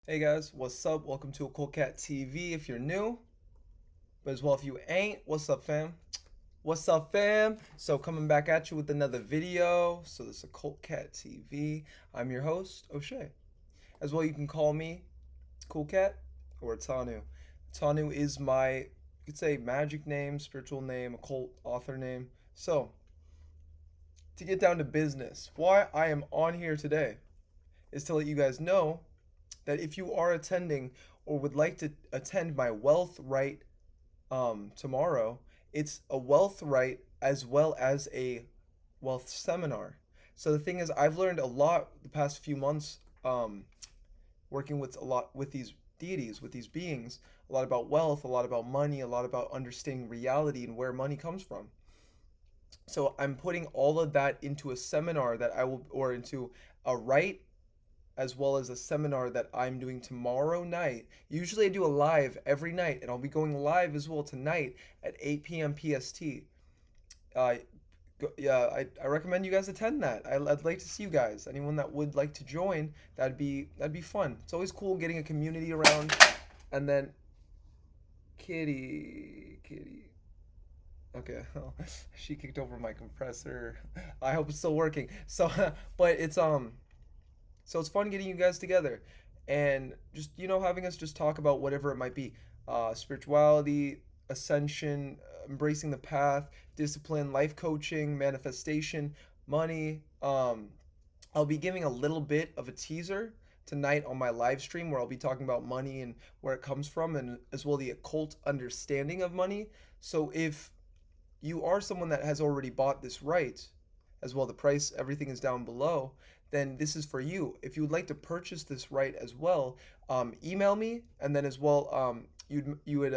Hey guys, what's up? Welcome to Occult Cat TV if you're new. But as well, if you ain't, what's up, fam? What's up, fam? So, coming back at you with another video. So, this is Occult Cat TV. I'm your host, O'Shea. As well, you can call me Cool Cat or Tanu. Tanu is my, you could say, magic name, spiritual name, occult author name. So, to get down to business, why I am on here today is to let you guys know that if you are attending or would like to attend my wealth right tomorrow, it's a wealth right as well as a wealth seminar. So the thing is, I've learned a lot the past few months working with a lot with these deities, with these beings, a lot about wealth, a lot about money, a lot about understanding reality and where money comes from. So I'm putting all of that into a seminar that I will, or into a right as well as a seminar that I'm doing tomorrow night. Usually I do a live every night, and I'll be going live as well tonight at 8 p.m. PST. Uh, yeah, I recommend you guys attend that. I'd like to see you guys. Anyone that would like to join, that'd be fun. It's always cool getting a community around, and then kitty. Okay, she kicked over my compressor. I hope it's still working. So, but so it's fun getting you guys together and just, having us just talk about whatever it might be, spirituality, ascension, embracing the path, discipline, life coaching, manifestation, money. I'll be giving a little bit of a teaser tonight on my live stream where I'll be talking about money and where it comes from, and as well the occult understanding of money. So if you are someone that has already bought this right, as well the price, everything is down below, then this is for you. If you would like to purchase this right as well, email me, and then as well, you would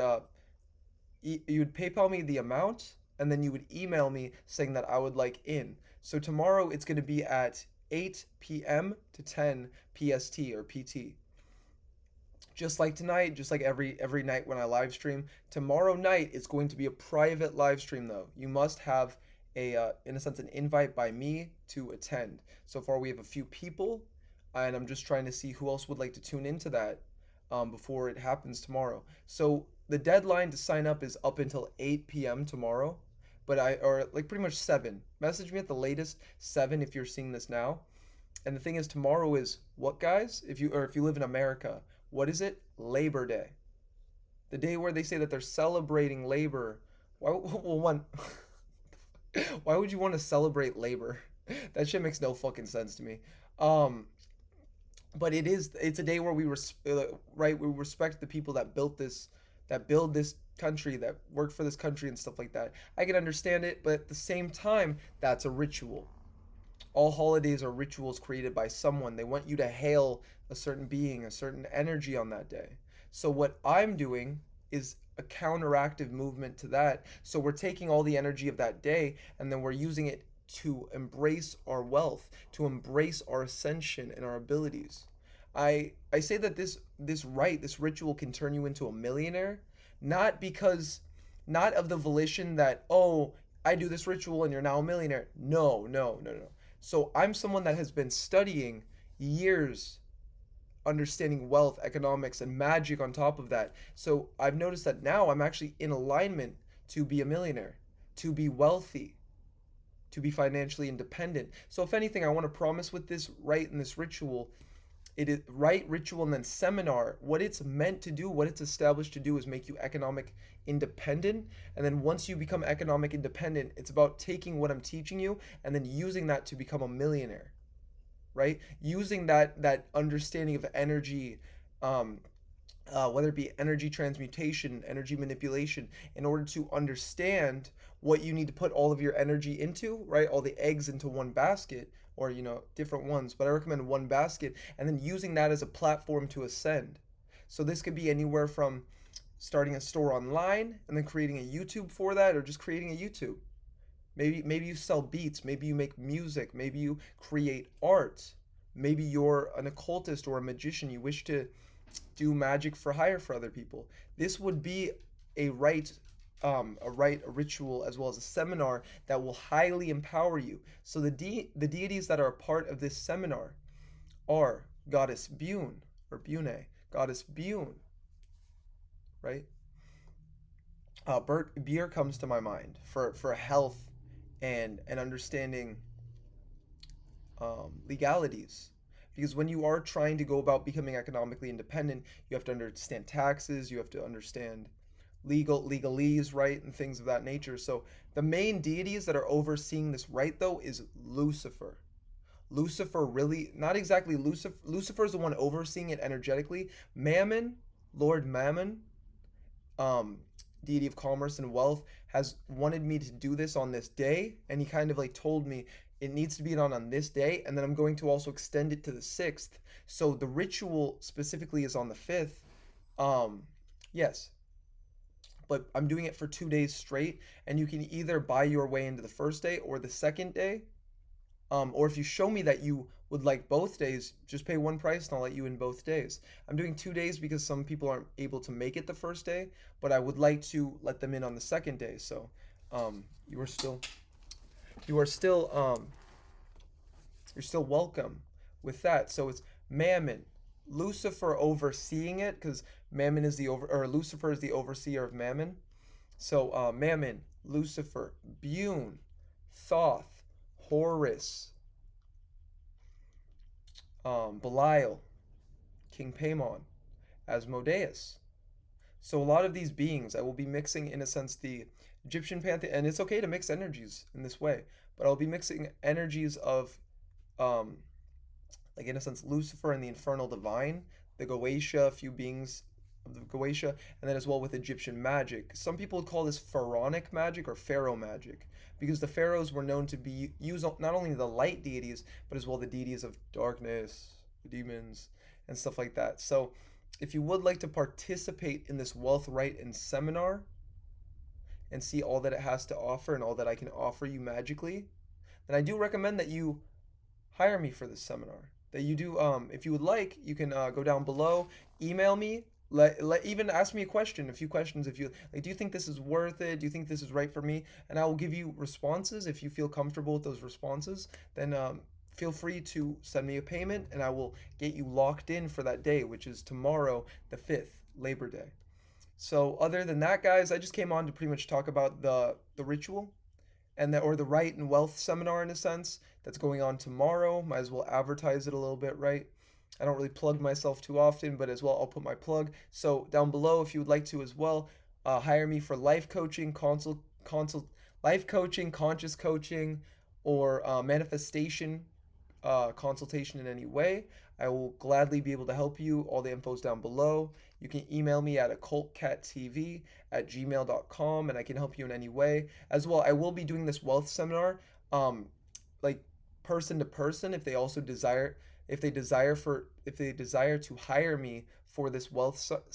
PayPal me the amount, and then you would email me saying that I would like in. So tomorrow it's going to be at 8 p.m. to 10 PST or PT. Just like tonight, just like every night when I live stream. Tomorrow night it's going to be a private live stream though. You must have a in a sense an invite by me to attend. So far we have a few people, and I'm just trying to see who else would like to tune into that before it happens tomorrow. So the deadline to sign up is up until 8 p.m. tomorrow, but or like pretty much 7. Message me at the latest 7 if you're seeing this now. And the thing is, tomorrow is what, guys? If you live in America, what is it? Labor Day, the day where they say that they're celebrating labor. Why? Well, one, why would you want to celebrate labor? That shit makes no fucking sense to me. Um, but it's a day where right, we respect the people that built this, that build this country, that work for this country and stuff like that. I can understand it, but at the same time, that's a ritual. All holidays are rituals created by someone. They want you to hail a certain being, a certain energy on that day. So what I'm doing is a counteractive movement to that. So we're taking all the energy of that day and then we're using it to embrace our wealth, to embrace our ascension and our abilities. I say that this ritual can turn you into a millionaire, not because not of the volition that, oh, I do this ritual and you're now a millionaire. No. So I'm someone that has been studying years, understanding wealth, economics, and magic on top of that. So I've noticed that now I'm actually in alignment to be a millionaire, to be wealthy, to be financially independent. So if anything, I want to promise with this rite and this ritual, it is rite, ritual, and then seminar. What it's meant to do, what it's established to do, is make you economic independent. And then once you become economic independent, it's about taking what I'm teaching you and then using that to become a millionaire, right? Using that understanding of energy, whether it be energy transmutation, energy manipulation, in order to understand what you need to put all of your energy into, right? All the eggs into one basket, or different ones, but I recommend one basket, and then using that as a platform to ascend. So this could be anywhere from starting a store online and then creating a YouTube for that, or just creating a YouTube. Maybe you sell beats, maybe you make music, maybe you create art, maybe you're an occultist or a magician, you wish to do magic for hire for other people. This would be a a ritual, as well as a seminar that will highly empower you. So the deities that are a part of this seminar are Goddess Bune or Bune, goddess Bune, right? Beer comes to my mind for health and understanding legalities. Because when you are trying to go about becoming economically independent, you have to understand taxes, you have to understand legalese, right, and things of that nature. So the main deities that are overseeing this right though is Lucifer. Lucifer really, not exactly Lucifer. Lucifer is the one overseeing it energetically. Mammon, Lord Mammon, um, deity of commerce and wealth, has wanted me to do this on this day, and he kind of like told me it needs to be done on this day, and then I'm going to also extend it to the 6th. So the ritual specifically is on the 5th. Um, yes, but I'm doing it for 2 days straight, and you can either buy your way into the first day or the second day. Or if you show me that you would like both days, just pay one price and I'll let you in both days. I'm doing 2 days because some people aren't able to make it the first day, but I would like to let them in on the second day. So, you are still, you are still, you're still welcome with that. So it's Mammon, Lucifer overseeing it because Mammon is the or Lucifer is the overseer of Mammon. So Mammon, Lucifer, Bune, Thoth, Horus, Belial, King Paimon, Asmodeus. So a lot of these beings, I will be mixing, in a sense, the Egyptian pantheon, and it's okay to mix energies in this way, but I'll be mixing energies of, um, like in a sense, Lucifer and the infernal divine, the Goetia, a few beings of the Goetia, and then as well with Egyptian magic. Some people would call this pharaonic magic or pharaoh magic, because the pharaohs were known to be use not only the light deities, but as well the deities of darkness, the demons, and stuff like that. So, if you would like to participate in this wealth right and seminar and see all that it has to offer and all that I can offer you magically, then I do recommend that you hire me for this seminar. That you do, if you would like, you can go down below, email me, even ask me a question, a few questions. If you like, do you think this is worth it? Do you think this is right for me? And I will give you responses. If you feel comfortable with those responses, then feel free to send me a payment, and I will get you locked in for that day, which is tomorrow, the 5th, Labor Day. So other than that, guys, I just came on to pretty much talk about the ritual and the or the Rite and Wealth seminar in a sense that's going on tomorrow. Might as well advertise it a little bit, right? I don't really plug myself too often, but as well I'll put my plug. So down below, if you would like to as well, hire me for life coaching, life coaching, conscious coaching, or manifestation consultation in any way. I will gladly be able to help you. All the info's down below. You can email me at occultcattv@gmail.com and I can help you in any way. As well, I will be doing this wealth seminar, like person to person if they also desire if they desire to hire me for this wealth seminar